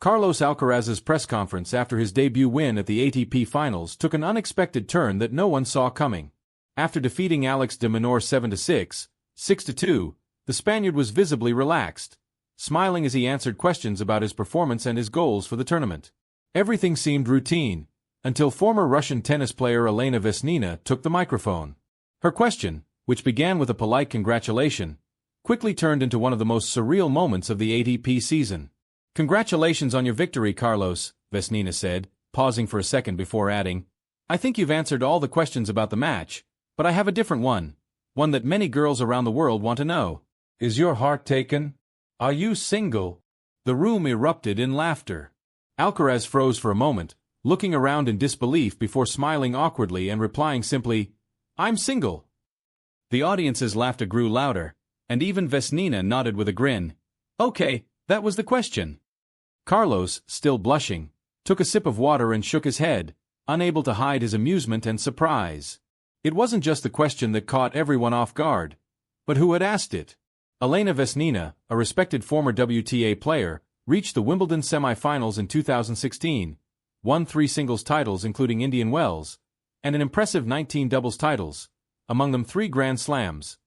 Carlos Alcaraz's press conference after his debut win at the ATP Finals took an unexpected turn that no one saw coming. After defeating Alex de Minaur 7-6, 6-2, the Spaniard was visibly relaxed, smiling as he answered questions about his performance and his goals for the tournament. Everything seemed routine, until former Russian tennis player Elena Vesnina took the microphone. Her question, which began with a polite congratulation, quickly turned into one of the most surreal moments of the ATP season. "Congratulations on your victory, Carlos," Vesnina said, pausing for a second before adding, "I think you've answered all the questions about the match, but I have a different one that many girls around the world want to know. Is your heart taken? Are you single?" The room erupted in laughter. Alcaraz froze for a moment, looking around in disbelief before smiling awkwardly and replying simply, "I'm single." The audience's laughter grew louder, and even Vesnina nodded with a grin. "Okay, that was the question." Carlos, still blushing, took a sip of water and shook his head, unable to hide his amusement and surprise. It wasn't just the question that caught everyone off guard, but who had asked it. Elena Vesnina, a respected former WTA player, reached the Wimbledon semi-finals in 2016, won 3 singles titles including Indian Wells, and an impressive 19 doubles titles, among them 3 Grand Slams: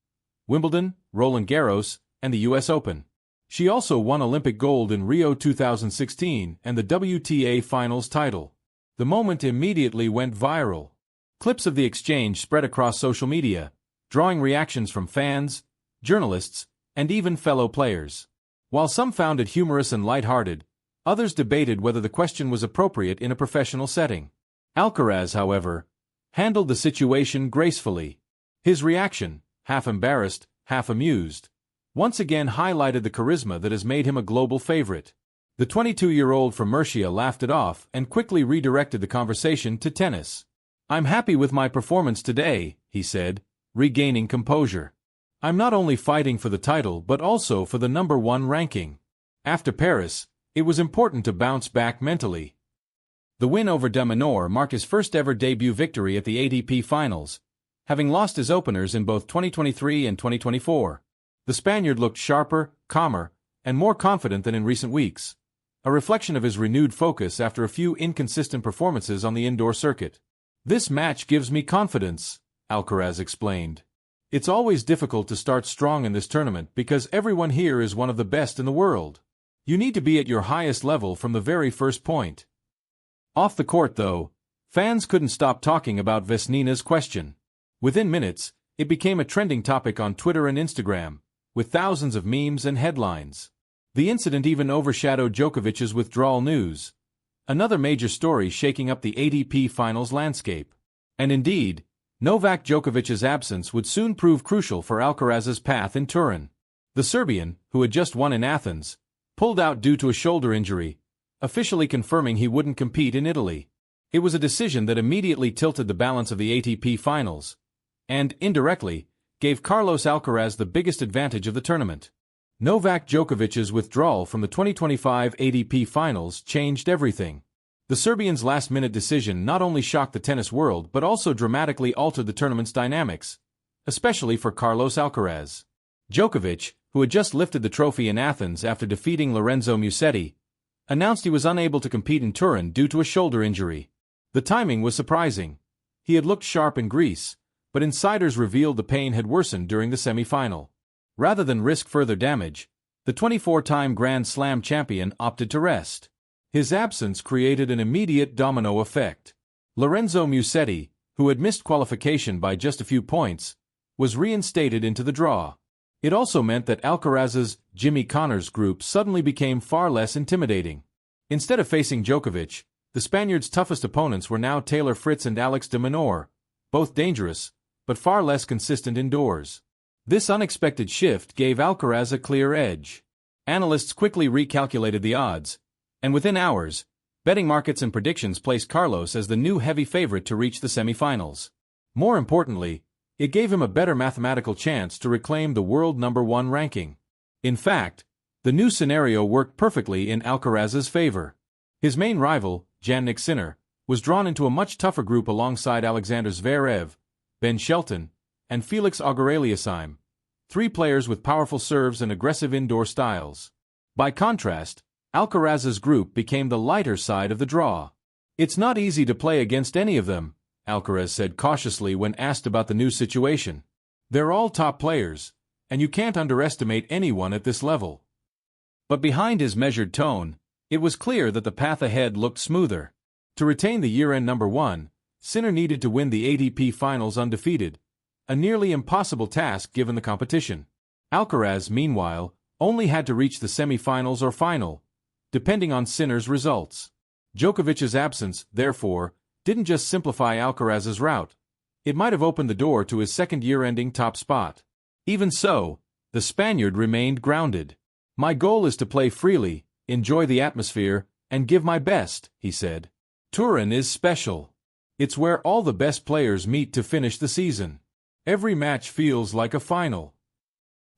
Wimbledon, Roland Garros, and the US Open. She also won Olympic gold in Rio 2016 and the WTA Finals title. The moment immediately went viral. Clips of the exchange spread across social media, drawing reactions from fans, journalists, and even fellow players. While some found it humorous and lighthearted, others debated whether the question was appropriate in a professional setting. Alcaraz, however, handled the situation gracefully. His reaction, half embarrassed, half amused, once again highlighted the charisma that has made him a global favorite. The 22-year-old from Murcia laughed it off and quickly redirected the conversation to tennis. "I'm happy with my performance today," he said, regaining composure. "I'm not only fighting for the title but also for the #1 ranking. After Paris, it was important to bounce back mentally." The win over de Minaur marked his first-ever debut victory at the ATP Finals, having lost his openers in both 2023 and 2024. The Spaniard looked sharper, calmer, and more confident than in recent weeks, a reflection of his renewed focus after a few inconsistent performances on the indoor circuit. "This match gives me confidence," Alcaraz explained. "It's always difficult to start strong in this tournament because everyone here is one of the best in the world. You need to be at your highest level from the very first point." Off the court, though, fans couldn't stop talking about Vesnina's question. Within minutes, it became a trending topic on Twitter and Instagram, with thousands of memes and headlines. The incident even overshadowed Djokovic's withdrawal news, another major story shaking up the ATP Finals landscape. And indeed, Novak Djokovic's absence would soon prove crucial for Alcaraz's path in Turin. The Serbian, who had just won in Athens, pulled out due to a shoulder injury, officially confirming he wouldn't compete in Italy. It was a decision that immediately tilted the balance of the ATP Finals, and, indirectly, gave Carlos Alcaraz the biggest advantage of the tournament. Novak Djokovic's withdrawal from the 2025 ATP Finals changed everything. The Serbian's last-minute decision not only shocked the tennis world but also dramatically altered the tournament's dynamics, especially for Carlos Alcaraz. Djokovic, who had just lifted the trophy in Athens after defeating Lorenzo Musetti, announced he was unable to compete in Turin due to a shoulder injury. The timing was surprising. He had looked sharp in Greece, but insiders revealed the pain had worsened during the semi-final. Rather than risk further damage, the 24-time Grand Slam champion opted to rest. His absence created an immediate domino effect. Lorenzo Musetti, who had missed qualification by just a few points, was reinstated into the draw. It also meant that Alcaraz's Jimmy Connors group suddenly became far less intimidating. Instead of facing Djokovic, the Spaniard's toughest opponents were now Taylor Fritz and Alex de Minaur, both dangerous, but far less consistent indoors. This unexpected shift gave Alcaraz a clear edge. Analysts quickly recalculated the odds, and within hours, betting markets and predictions placed Carlos as the new heavy favorite to reach the semifinals. More importantly, it gave him a better mathematical chance to reclaim the world #1 ranking. In fact, the new scenario worked perfectly in Alcaraz's favor. His main rival, Jannik Sinner, was drawn into a much tougher group alongside Alexander Zverev, Ben Shelton, and Felix Auger-Aliassime, 3 players with powerful serves and aggressive indoor styles. By contrast, Alcaraz's group became the lighter side of the draw. "It's not easy to play against any of them," Alcaraz said cautiously when asked about the new situation. "They're all top players, and you can't underestimate anyone at this level." But behind his measured tone, it was clear that the path ahead looked smoother. To retain the year-end number one, Sinner needed to win the ATP Finals undefeated, a nearly impossible task given the competition. Alcaraz, meanwhile, only had to reach the semi-finals or final, depending on Sinner's results. Djokovic's absence, therefore, didn't just simplify Alcaraz's route. It might have opened the door to his second year-ending top spot. Even so, the Spaniard remained grounded. "My goal is to play freely, enjoy the atmosphere, and give my best," he said. "Turin is special. It's where all the best players meet to finish the season. Every match feels like a final."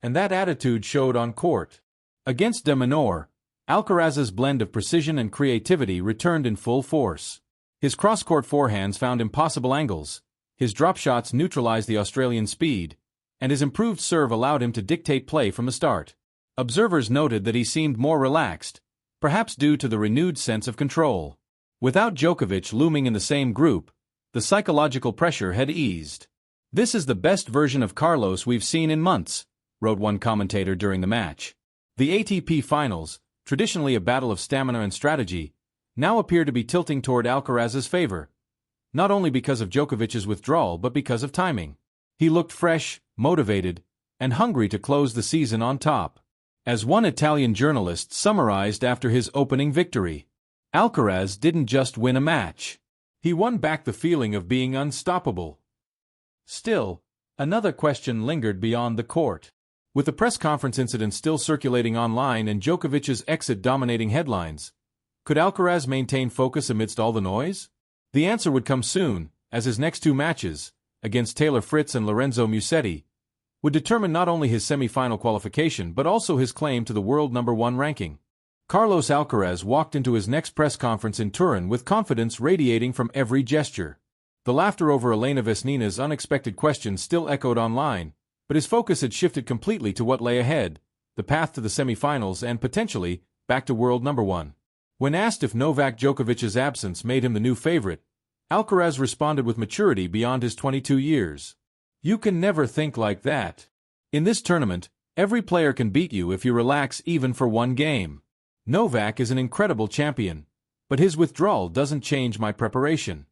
And that attitude showed on court. Against de Minaur, Alcaraz's blend of precision and creativity returned in full force. His cross-court forehands found impossible angles, his drop shots neutralized the Australian speed, and his improved serve allowed him to dictate play from the start. Observers noted that he seemed more relaxed, perhaps due to the renewed sense of control. Without Djokovic looming in the same group, the psychological pressure had eased. "This is the best version of Carlos we've seen in months," wrote one commentator during the match. The ATP Finals, traditionally a battle of stamina and strategy, now appear to be tilting toward Alcaraz's favor, not only because of Djokovic's withdrawal but because of timing. He looked fresh, motivated, and hungry to close the season on top. As one Italian journalist summarized after his opening victory, "Alcaraz didn't just win a match. He won back the feeling of being unstoppable." Still, another question lingered beyond the court. With the press conference incident still circulating online and Djokovic's exit dominating headlines, could Alcaraz maintain focus amidst all the noise? The answer would come soon, as his next two matches, against Taylor Fritz and Lorenzo Musetti, would determine not only his semi-final qualification but also his claim to the world number one ranking. Carlos Alcaraz walked into his next press conference in Turin with confidence radiating from every gesture. The laughter over Elena Vesnina's unexpected question still echoed online, but his focus had shifted completely to what lay ahead, the path to the semi-finals and, potentially, back to world number one. When asked if Novak Djokovic's absence made him the new favorite, Alcaraz responded with maturity beyond his 22 years. "You can never think like that. In this tournament, every player can beat you if you relax even for one game. Novak is an incredible champion, but his withdrawal doesn't change my preparation.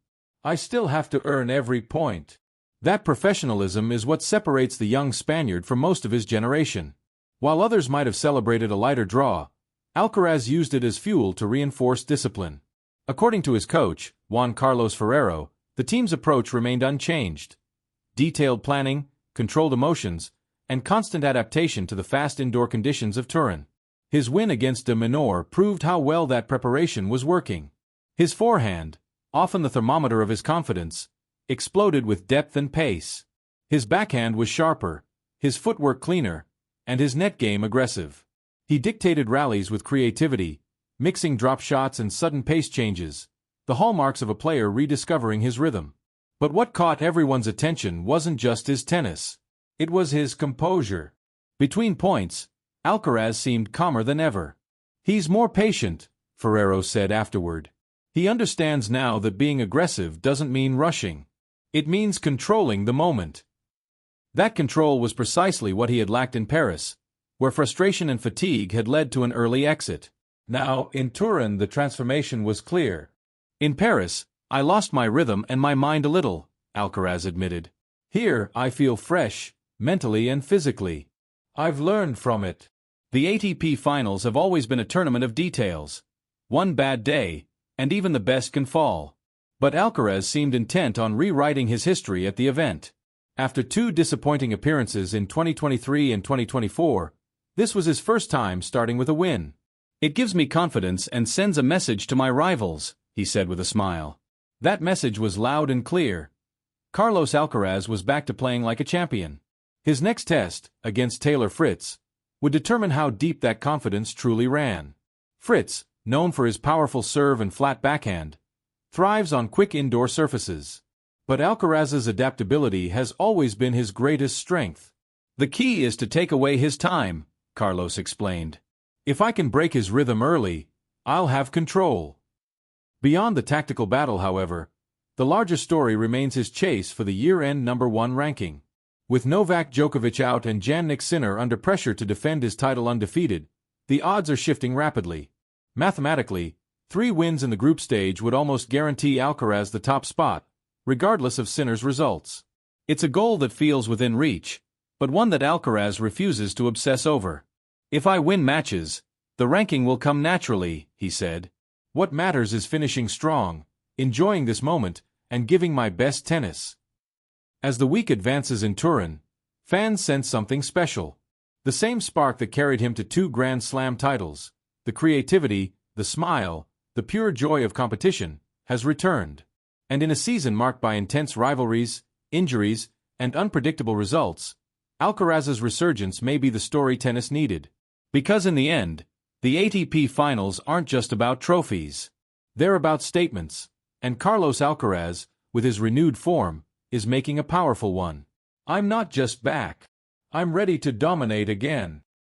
I still have to earn every point." That professionalism is what separates the young Spaniard from most of his generation. While others might have celebrated a lighter draw, Alcaraz used it as fuel to reinforce discipline. According to his coach, Juan Carlos Ferrero, the team's approach remained unchanged. Detailed planning, controlled emotions, and constant adaptation to the fast indoor conditions of Turin. His win against de Minaur proved how well that preparation was working. His forehand, often the thermometer of his confidence, exploded with depth and pace. His backhand was sharper, his footwork cleaner, and his net game aggressive. He dictated rallies with creativity, mixing drop shots and sudden pace changes, the hallmarks of a player rediscovering his rhythm. But what caught everyone's attention wasn't just his tennis. It was his composure. Between points, Alcaraz seemed calmer than ever. "He's more patient," Ferrero said afterward. "He understands now that being aggressive doesn't mean rushing. It means controlling the moment." That control was precisely what he had lacked in Paris, where frustration and fatigue had led to an early exit. Now, in Turin, the transformation was clear. "In Paris, I lost my rhythm and my mind a little," Alcaraz admitted. "Here, I feel fresh, mentally and physically. I've learned from it." The ATP Finals have always been a tournament of details. One bad day, and even the best can fall. But Alcaraz seemed intent on rewriting his history at the event. After two disappointing appearances in 2023 and 2024, this was his first time starting with a win. "It gives me confidence and sends a message to my rivals," he said with a smile. That message was loud and clear. Carlos Alcaraz was back to playing like a champion. His next test, against Taylor Fritz, would determine how deep that confidence truly ran. Fritz, known for his powerful serve and flat backhand, thrives on quick indoor surfaces. But Alcaraz's adaptability has always been his greatest strength. "The key is to take away his time," Carlos explained. "If I can break his rhythm early, I'll have control. Beyond the tactical battle, however, the larger story remains his chase for the year-end #1 ranking. With Novak Djokovic out and Jannik Sinner under pressure to defend his title undefeated, the odds are shifting rapidly. Mathematically, 3 wins in the group stage would almost guarantee Alcaraz the top spot, regardless of Sinner's results. It's a goal that feels within reach, but one that Alcaraz refuses to obsess over. "If I win matches, the ranking will come naturally," he said. "What matters is finishing strong, enjoying this moment, and giving my best tennis." As the week advances in Turin, fans sense something special. The same spark that carried him to 2 Grand Slam titles, the creativity, the smile, the pure joy of competition, has returned. And in a season marked by intense rivalries, injuries, and unpredictable results, Alcaraz's resurgence may be the story tennis needed. Because in the end, the ATP Finals aren't just about trophies. They're about statements, and Carlos Alcaraz, with his renewed form, is making a powerful one. "I'm not just back. I'm ready to dominate again."